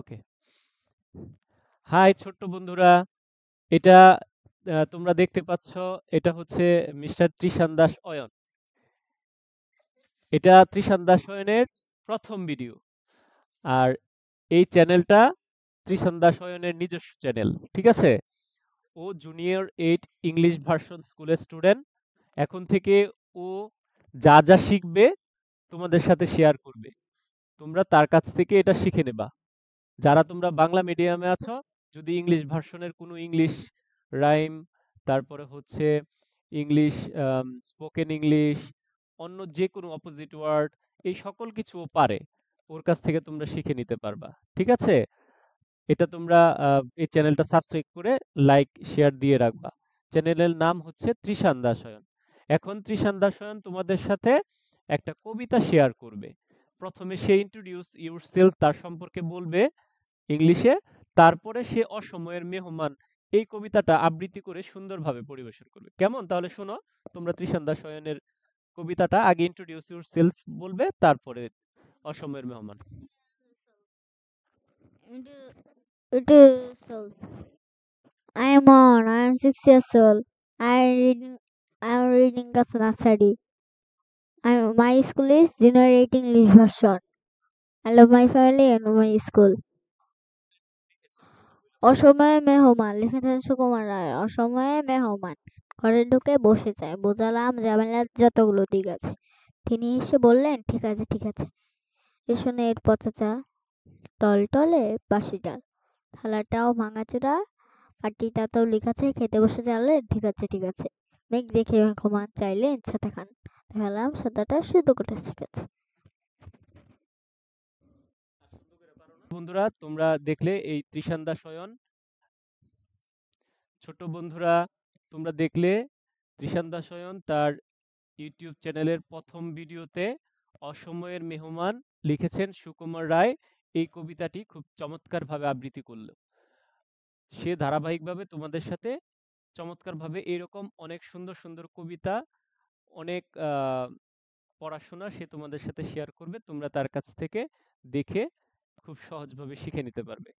ওকে। High ছোট্ট বন্ধুরা, এটা তোমরা দেখতে পাচ্ছ, এটা হচ্ছে মিস্টার ত্রিশান দাস অয়ন। এটা ত্রিশান দাস অয়নের প্রথম ভিডিও। আর এই চ্যানেলটা ত্রিশান দাস অয়নের নিজস্ব চ্যানেল, ঠিক আছে? ও জুনিয়র 8 ইংলিশ ভার্সন স্কুলের স্টুডেন্ট। এখন থেকে ও যা যা শিখবে তোমাদের সাথে শেয়ার করবে। তোমরা তার কাছ থেকে এটা শিখে নেবা। যারা তোমরা বাংলা মিডিয়ামে আছো, যদি ইংলিশ ভার্সনের কোনো ইংলিশ রাইম, তারপরে হচ্ছে ইংলিশ স্পোকেন ইংলিশ, অন্য যে কোনো অপোজিট ওয়ার্ড, এই সকল কিছু ও পারে। ওর কাছ থেকে তোমরা শিখে নিতে পারবা, ঠিক আছে? এটা তোমরা এই চ্যানেলটা সাবস্ক্রাইব করে লাইক শেয়ার দিয়ে রাখবা। চ্যানেলের নাম হচ্ছে ত্রিশান দাসায়ন। এখন ত্রিশান দাসায়ন তোমাদের সাথে একটা কবিতা শেয়ার করবে। প্রথমে সে ইন্ট্রোডিউস ইউরসেলফ, তার সম্পর্কে বলবে ইংলিশে। তারপরে সে অসময়ের মেহমান এই কবিতাটা আবৃত্তি করে সুন্দরভাবে পরিবেশন করবে। কেমন? তাহলে শোনো, তোমরা ত্রিশান দাসায়নের কবিতাটা আগে ইন্ট্রোডিউস ইউরসেলফ বলবে, তারপরে অসময়ের মেহমান। It is so. I am on. I am 6 years old. I am reading the nursery. My school is junior 8 English version. I love my family and my school. অসময়ে মেহমান লিখেছেন সুকুমার রায়। অসময়ে মেহমান ঘরে ঢুকে বসে যায়, বোঝালাম ঝামেলার যতগুলো দিক আছে। তিনি এসে বললেন, ঠিক আছে ঠিক আছে। রেশনের পচা চা, টলটলে বাসি ডাল, থালাটাও ভাঙাচোরা, পাটিটাতেও লেখাছে খেতে বসে জানলেন, ঠিক আছে ঠিক আছে। মেঘ দেখে মেঘমান চাইলেন ছাতা খান, দেখালাম ছাতাটা শুধু করে শিখেছে। বন্ধুরা, তোমরা দেখলে এই ত্রিশান দাসায়ন। ছোট বন্ধুরা, তোমরা দেখলে ত্রিশান দাসায়ন তার ইউটিউব চ্যানেলের প্রথম ভিডিওতে অসময়ের মেহমান লিখেছেন সুকুমার রায়। এই কবিতাটি খুব চমৎকারভাবে আবৃত্তি করলো। সে ধারাবাহিকভাবে তোমাদের সাথে চমৎকারভাবে এরকম অনেক সুন্দর সুন্দর কবিতা, অনেক পড়াশোনা সে তোমাদের সাথে শেয়ার করবে। তোমরা তার কাছ থেকে দেখে খুব সহজভাবে শিখে নিতে পারবে।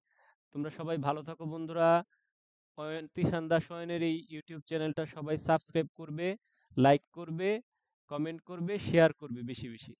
তোমরা সবাই ভালো থাকো বন্ধুরা। ত্রিশান দাস অয়নের এই ইউটিউব চ্যানেলটা সবাই সাবস্ক্রাইব করবে, লাইক করবে, কমেন্ট করবে, শেয়ার করবে বেশি বেশি।